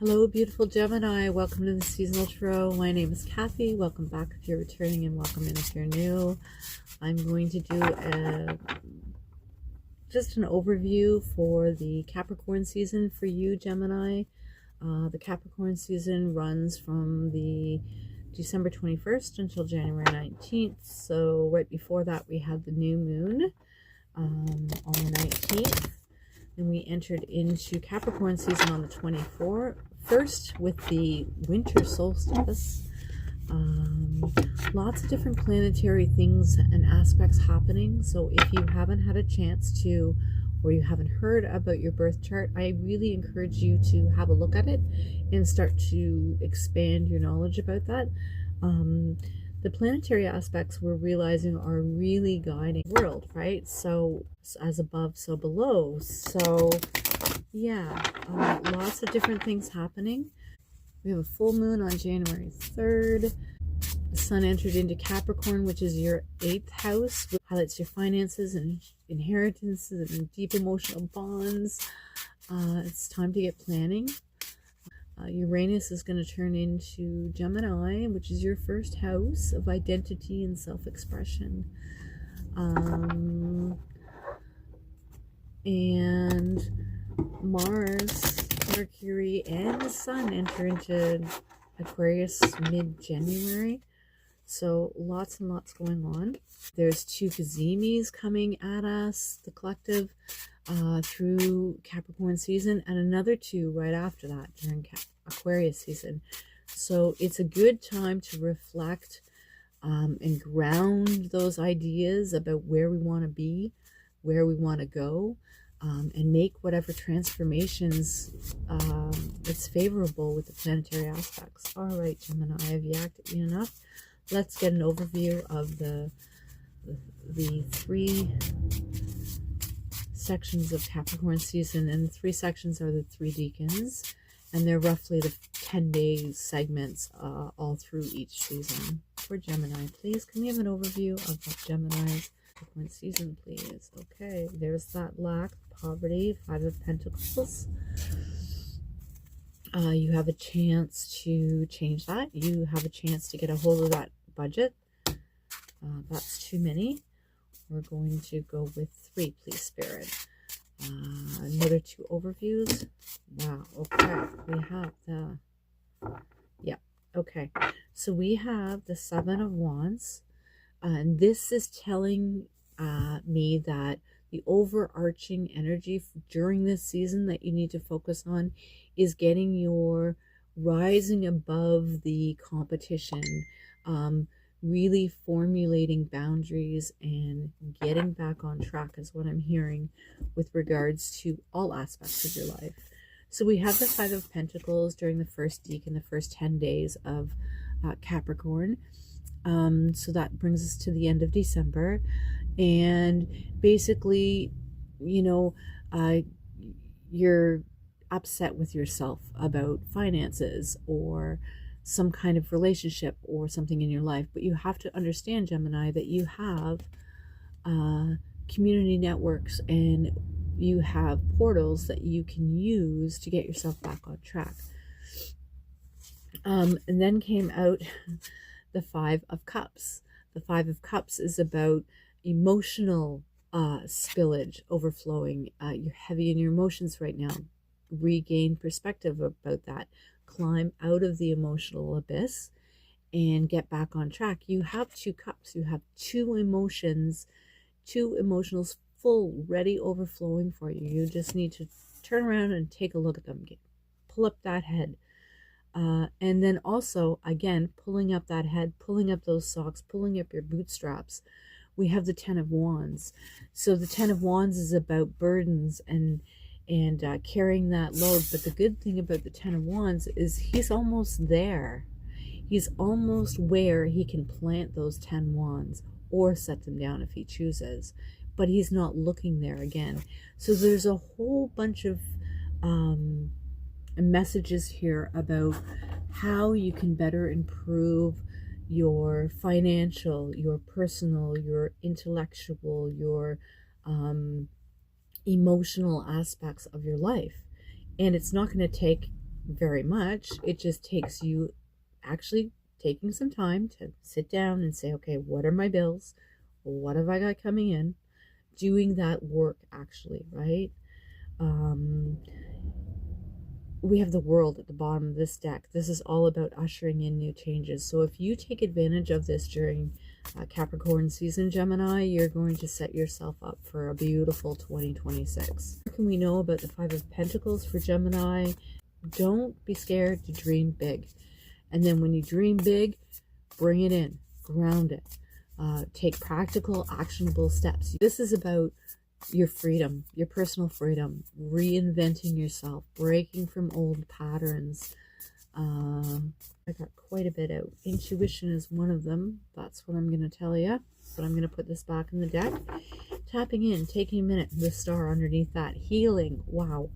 Hello, beautiful Gemini. Welcome to the Seasonal Tarot. My name is Kathy. Welcome back if you're returning and welcome in if you're new. I'm going to do just an overview for the Capricorn season for you, Gemini. The Capricorn season runs from the December 21st until January 19th. So right before that, we had the new moon on the 19th. And we entered into Capricorn season on the 21st with the winter solstice. Lots of different planetary things and aspects happening. So if you haven't had a chance to, or you haven't heard about your birth chart, I really encourage you to have a look at it and start to expand your knowledge about that. The planetary aspects we're realizing are really guiding the world, right? So as above, so below. So yeah, lots of different things happening. We have a full moon on January 3rd. The sun entered into Capricorn, which is your 8th house, which highlights your finances and inheritances and deep emotional bonds. It's time to get planning. Uranus is going to turn into Gemini, which is your first house of identity and self-expression. And Mars, Mercury, and the Sun enter into Aquarius mid-January. So lots and lots going on. There's 2 Geminis coming at us, the collective, through Capricorn season, and another 2 right after that during Aquarius season. So it's a good time to reflect and ground those ideas about where we want to be, where we want to go, and make whatever transformations it's favorable with the planetary aspects. All right, Gemini, I've yacked at you enough. Let's get an overview of the 3 sections of Capricorn season, and the 3 sections are the 3 decans, and they're roughly the 10-day segments all through each season. For Gemini, please, can we have an overview of Gemini's Capricorn season, please? Okay, there's that lack, poverty, 5 of Pentacles. You have a chance to change that. You have a chance to get a hold of that budget. That's too many. We're going to go with 3, please, Spirit. Another 2 overviews. Wow, okay. We have the... Yeah, okay. So we have the 7 of Wands. And this is telling me that the overarching energy during this season that you need to focus on is getting your rising above the competition, really formulating boundaries and getting back on track is what I'm hearing with regards to all aspects of your life. So we have the 5 of Pentacles during the first decan, the first 10 days of Capricorn. So that brings us to the end of December. And basically, you know, you're upset with yourself about finances or some kind of relationship or something in your life. But you have to understand, Gemini, that you have community networks and you have portals that you can use to get yourself back on track. And then came out the 5 of Cups. The 5 of Cups is about emotional spillage, overflowing. You're heavy in your emotions right now. Regain perspective about that. Climb out of the emotional abyss and get back on track. You have 2 cups. You have 2 emotions, 2 emotionals full, ready, overflowing for you. You just need to turn around and take a look at them. Pull up that head. And then also, again, pulling up that head, pulling up those socks, pulling up your bootstraps. We have the 10 of Wands. So the 10 of Wands is about burdens and carrying that load. But the good thing about the 10 of Wands is he's almost there. He's almost where he can plant those 10 wands or set them down if he chooses. But he's not looking there again. So there's a whole bunch of messages here about how you can better improve your financial, your personal, your intellectual, your emotional aspects of your life. And it's not going to take very much. It just takes you actually taking some time to sit down and say, okay, what are my bills? What have I got coming in? Doing that work actually, right? We have the world at the bottom of this deck. This is all about ushering in new changes. So if you take advantage of this during Capricorn season, Gemini, you're going to set yourself up for a beautiful 2026. What can we know about the Five of Pentacles for Gemini? Don't be scared to dream big. And then when you dream big, bring it in, ground it. Take practical, actionable steps. This is about your freedom, your personal freedom, reinventing yourself, breaking from old patterns. I got quite a bit out. Intuition is one of them. That's what I'm going to tell you. But I'm going to put this back in the deck. Tapping in, taking a minute, the star underneath that. Healing. Wow.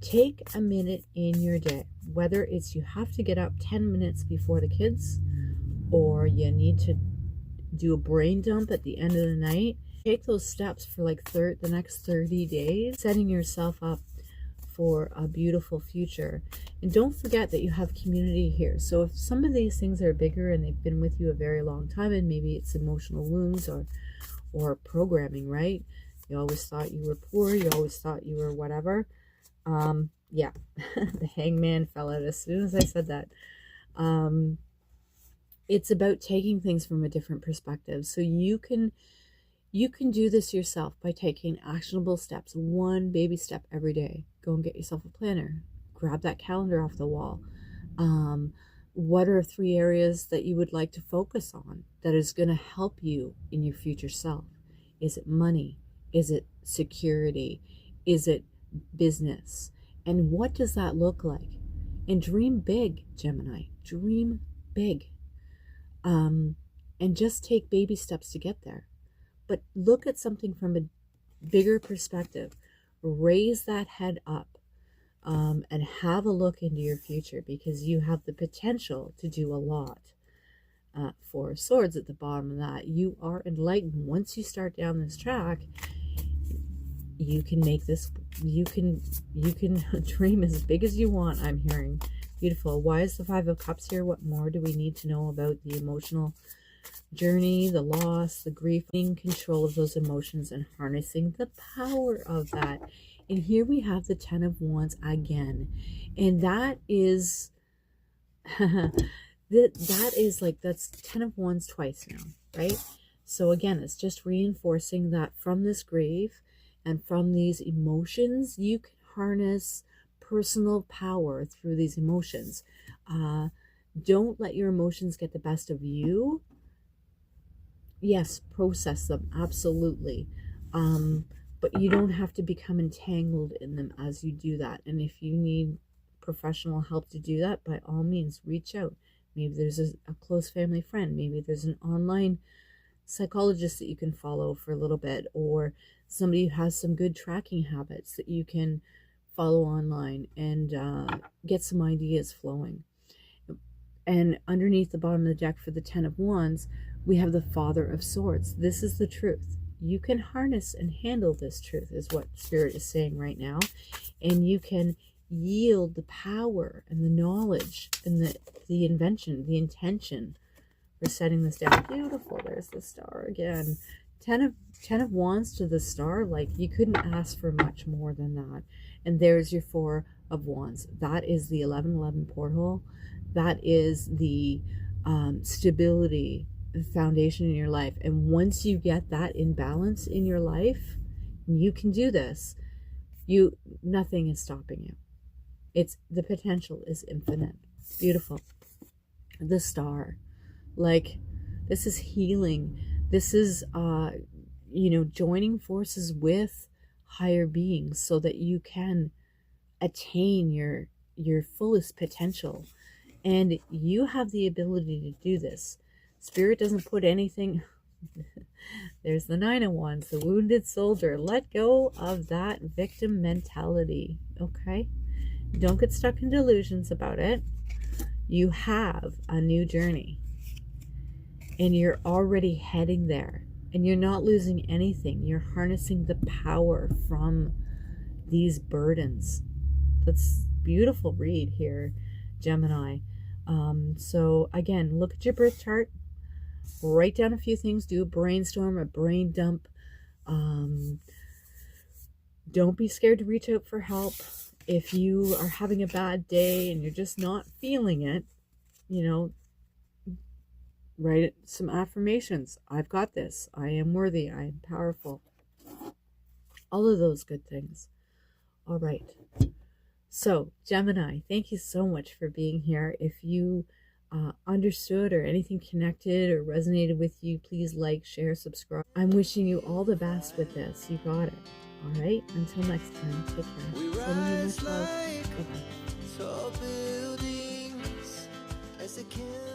Take a minute in your day, whether it's you have to get up 10 minutes before the kids, or you need to do a brain dump at the end of the night. Take those steps for like the next 30 days, setting yourself up for a beautiful future. And don't forget that you have community here. So if some of these things are bigger and they've been with you a very long time, and maybe it's emotional wounds or programming, right? You always thought you were poor, you always thought you were whatever. Yeah, the hangman fell out as soon as I said that. It's about taking things from a different perspective. So you can do this yourself by taking actionable steps, one baby step every day. Go and get yourself a planner. Grab that calendar off the wall. What are 3 areas that you would like to focus on that is going to help you in your future self? Is it money? Is it security? Is it business? And what does that look like? And dream big, Gemini. Dream big. And just take baby steps to get there. But look at something from a bigger perspective. Raise that head up, and have a look into your future, because you have the potential to do a lot. 4 swords at the bottom of that. You are enlightened. Once you start down this track, you can make this, you can dream as big as you want, I'm hearing. Beautiful. Why is the 5 of Cups here? What more do we need to know about the emotional journey, the loss, the grief? Being control of those emotions and harnessing the power of that. And here we have the 10 of Wands again. And that is, that is like, that's 10 of Wands twice now, right? So again, it's just reinforcing that from this grief and from these emotions, you can harness personal power through these emotions. Don't let your emotions get the best of you. Yes, process them, absolutely. But you don't have to become entangled in them as you do that. And if you need professional help to do that, by all means, reach out. Maybe there's a close family friend. Maybe there's an online psychologist that you can follow for a little bit, or somebody who has some good tracking habits that you can follow online and get some ideas flowing. And underneath the bottom of the deck for the 10 of Wands, we have the Father of Swords. This is the truth. You can harness and handle this truth, is what Spirit is saying right now. And you can yield the power and the knowledge and the invention, the intention for setting this down. Beautiful. There's the star again. 10 of Wands to the star. Like, you couldn't ask for much more than that. And there's your 4 of Wands. That is the 1111 portal. That is the stability foundation in your life. And once you get that in balance in your life, you can do this. Nothing is stopping you. The potential is infinite. Beautiful. The star. Like, this is healing. This is joining forces with higher beings so that you can attain your fullest potential. And you have the ability to do this. Spirit doesn't put anything. There's the 9 of Wands, the wounded soldier. Let go of that victim mentality, okay? Don't get stuck in delusions about it. You have a new journey. And you're already heading there. And you're not losing anything. You're harnessing the power from these burdens. That's beautiful read here, Gemini. So again, look at your birth chart, write down a few things, do a brainstorm, a brain dump. Don't be scared to reach out for help. If you are having a bad day and you're just not feeling it, you know, write some affirmations. I've got this. I am worthy. I am powerful. All of those good things. All right. So, Gemini, thank you so much for being here. If you understood or anything connected or resonated with you, please like, share, subscribe. I'm wishing you all the best with this. You got it. All right. Until next time, take care. Sending you much love. Bye-bye.